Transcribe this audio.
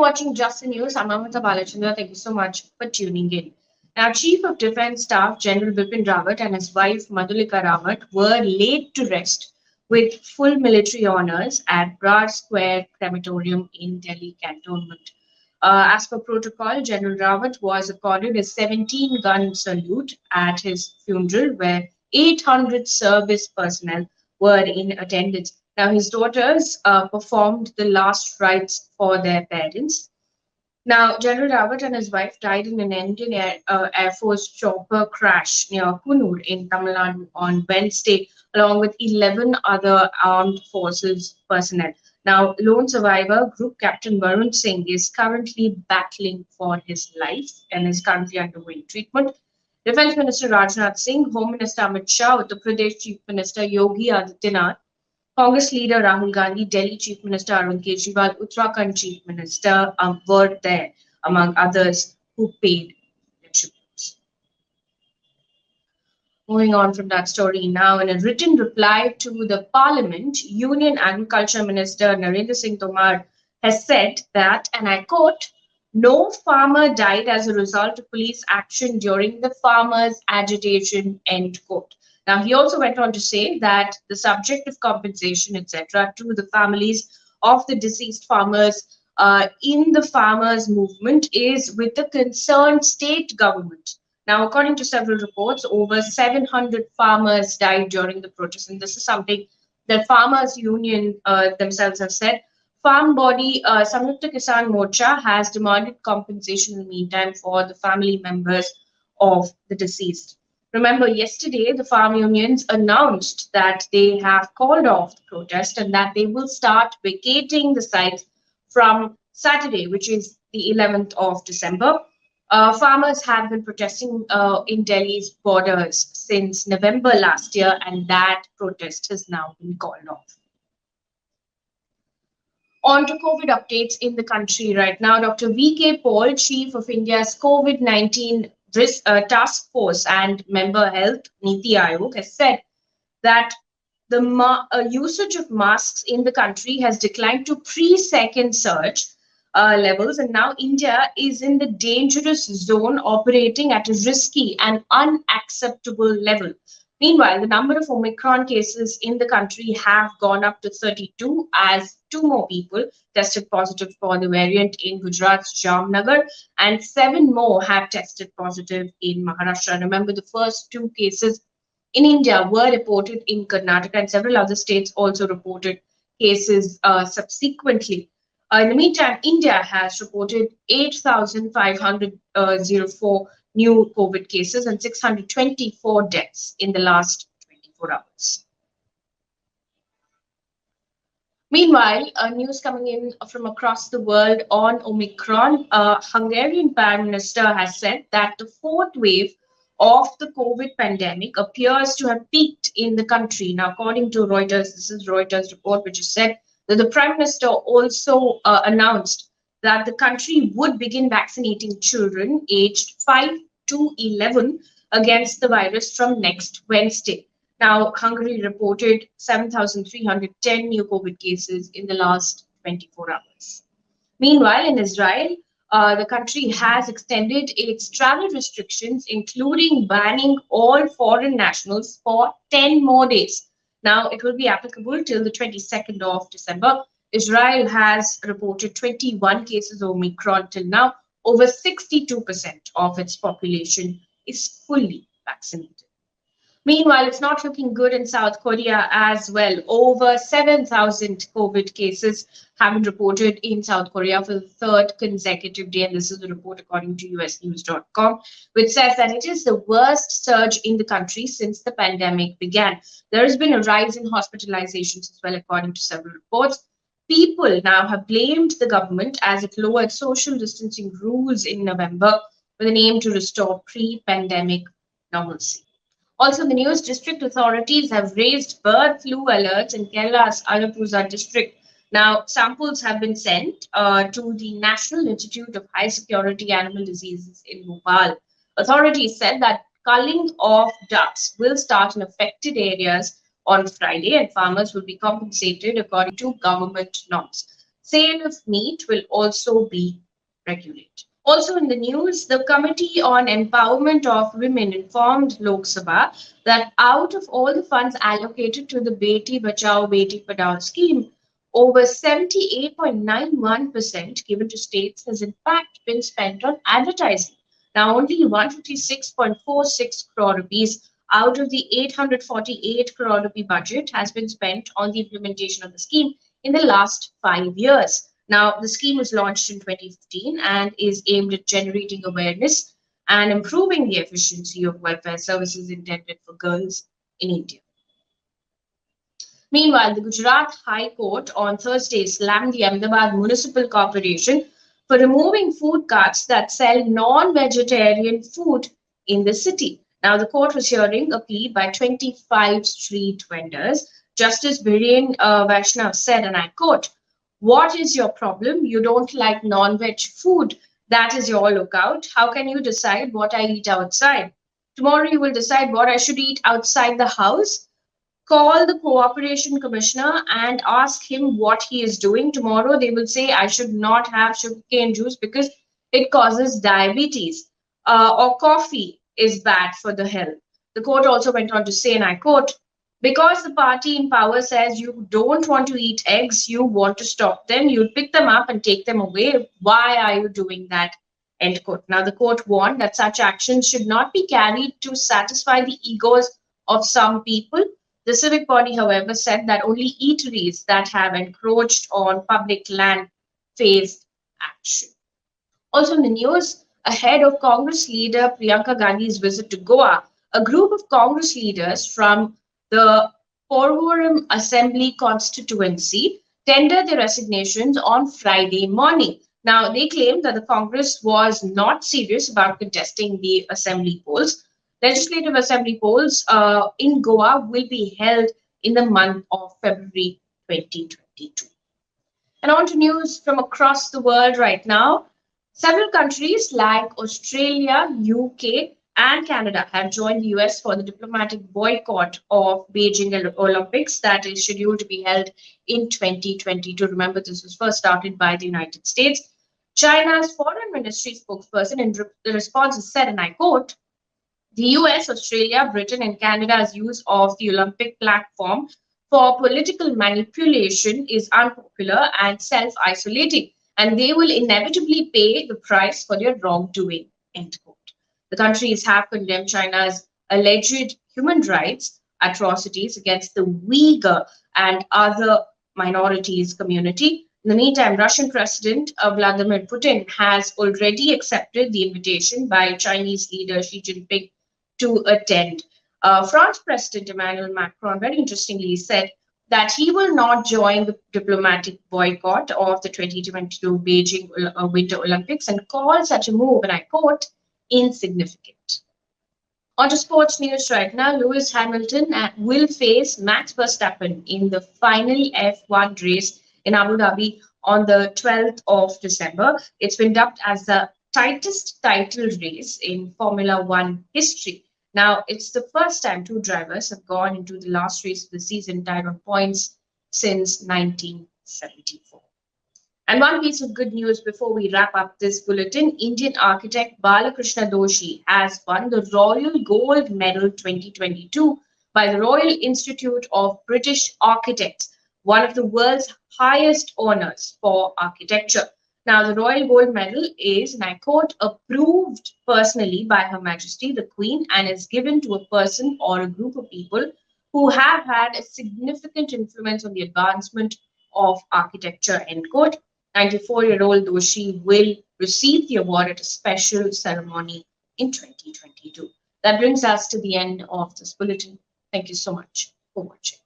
watching Just the News. I'm Amrita Balachandra. Thank you so much for tuning in. Now, Chief of Defence Staff General Bipin Rawat and his wife Madhulika Rawat were laid to rest with full military honours at Brar Square Crematorium in Delhi Cantonment. As per protocol, General Rawat was accorded a 17-gun salute at his funeral, where 800 service personnel were in attendance. Now, his daughters performed the last rites for their parents. Now, General Rawat and his wife died in an Indian Air Force chopper crash near Kunur in Tamil Nadu on Wednesday, along with 11 other armed forces personnel. Now, lone survivor Group Captain Varun Singh is currently battling for his life and is currently undergoing treatment. Defense Minister Rajnath Singh, Home Minister Amit Shah, Uttar Pradesh Chief Minister Yogi Adityanath, Congress leader Rahul Gandhi, Delhi Chief Minister Arvind Kejriwal, Uttarakhand Chief Minister were there, among others, who paid their tributes. Moving on from that story now, in a written reply to the Parliament, Union Agriculture Minister Narendra Singh Tomar has said that, and I quote, no farmer died as a result of police action during the farmers' agitation, end quote. Now, he also went on to say that the subject of compensation, etc., to the families of the deceased farmers in the farmers' movement is with the concerned state government. Now, according to several reports, over 700 farmers died during the protest, and this is something that Farmers Union themselves have said. Farm body Samyukta Kisan Morcha has demanded compensation in the meantime for the family members of the deceased. Remember, yesterday, the farm unions announced that they have called off the protest and that they will start vacating the site from Saturday, which is the 11th of December. Farmers have been protesting in Delhi's borders since November last year, and that protest has now been called off. On to COVID updates in the country right now. Dr. V.K. Paul, Chief of India's COVID-19 Task Force and Member Health Niti Aayog, has said that the usage of masks in the country has declined to pre-second surge levels, and now India is in the dangerous zone, operating at a risky and unacceptable level. Meanwhile, the number of Omicron cases in the country have gone up to 32 as 2 more people tested positive for the variant in Gujarat's Jamnagar, and 7 more have tested positive in Maharashtra. Remember, the first 2 cases in India were reported in Karnataka, and several other states also reported cases subsequently. In the meantime, India has reported 8,504 new COVID cases and 624 deaths in the last 24 hours. Meanwhile, news coming in from across the world on Omicron. Hungarian Prime Minister has said that the 4th wave of the COVID pandemic appears to have peaked in the country. Now, according to Reuters, this is Reuters report, which has said that the Prime Minister also announced that the country would begin vaccinating children aged 5 to 11 against the virus from next Wednesday. Now, Hungary reported 7,310 new COVID cases in the last 24 hours. Meanwhile, in Israel, the country has extended its travel restrictions, including banning all foreign nationals for 10 more days. Now, it will be applicable till the 22nd of December. Israel has reported 21 cases of Omicron till now. Over 62% of its population is fully vaccinated. Meanwhile, it's not looking good in South Korea as well. Over 7,000 COVID cases have been reported in South Korea for the 3rd consecutive day. And this is a report according to usnews.com, which says that it is the worst surge in the country since the pandemic began. There has been a rise in hospitalizations as well, according to several reports. People now have blamed the government as it lowered social distancing rules in November with an aim to restore pre-pandemic normalcy. Also, the news, district authorities have raised bird flu alerts in Kerala's Alappuzha district. Now, samples have been sent to the National Institute of High Security Animal Diseases in Bhopal. Authorities said that culling of ducks will start in affected areas on Friday, and farmers will be compensated according to government norms. Sale of meat will also be regulated. Also in the news, the Committee on Empowerment of Women informed Lok Sabha that out of all the funds allocated to the Beti Bachao, Beti Padhao scheme, over 78.91% given to states has in fact been spent on advertising. Now, only 156.46 crore rupees out of the 848 crore rupee budget has been spent on the implementation of the scheme in the last 5 years. Now, the scheme was launched in 2015 and is aimed at generating awareness and improving the efficiency of welfare services intended for girls in India. Meanwhile, the Gujarat High Court on Thursday slammed the Ahmedabad Municipal Corporation for removing food carts that sell non vegetarian food in the city. Now, the court was hearing a plea by 25 street vendors. Justice Bipin Vaishnav said, and I quote, "What is your problem? You don't like non veg food. That is your lookout. How can you decide what I eat outside? Tomorrow you will decide what I should eat outside the house. Call the cooperation commissioner and ask him what he is doing. Tomorrow they will say I should not have sugarcane juice because it causes diabetes, or coffee is bad for the health." The court also went on to say, and I quote, "Because the party in power says you don't want to eat eggs, you want to stop them, you pick them up and take them away. Why are you doing that?" End quote. Now, the court warned that such actions should not be carried to satisfy the egos of some people. The civic body, however, said that only eateries that have encroached on public land faced action. Also in the news, ahead of Congress leader Priyanka Gandhi's visit to Goa, a group of Congress leaders from the Porvorim Assembly constituency tendered their resignations on Friday morning. Now, they claimed that the Congress was not serious about contesting the assembly polls. Legislative assembly polls in Goa will be held in the month of February 2022. And on to news from across the world right now. Several countries like Australia, UK, and Canada have joined the US for the diplomatic boycott of Beijing Olympics that is scheduled to be held in 2022. Remember, this was first started by the United States. China's foreign ministry spokesperson in the response has said, and I quote, "The US, Australia, Britain, and Canada's use of the Olympic platform for political manipulation is unpopular and self isolating, and they will inevitably pay the price for their wrongdoing." End quote. The countries have condemned China's alleged human rights atrocities against the Uyghur and other minorities community. In the meantime, Russian President Vladimir Putin has already accepted the invitation by Chinese leader Xi Jinping to attend. France President Emmanuel Macron, very interestingly, said that he will not join the diplomatic boycott of the 2022 Beijing Winter Olympics and called such a move, and I quote, "insignificant." On to sports news right now. Lewis Hamilton will face Max Verstappen in the final F1 race in Abu Dhabi on the 12th of December. It's been dubbed as the tightest title race in Formula One history. Now, it's the first time two drivers have gone into the last race of the season tied on points since 1974. And one piece of good news before we wrap up this bulletin, Indian architect Balkrishna Doshi has won the Royal Gold Medal 2022 by the Royal Institute of British Architects, one of the world's highest honors for architecture. Now, the Royal Gold Medal is, and I quote, "approved personally by Her Majesty the Queen and is given to a person or a group of people who have had a significant influence on the advancement of architecture," end quote. 94-year-old Doshi will receive the award at a special ceremony in 2022. That brings us to the end of this bulletin. Thank you so much for watching.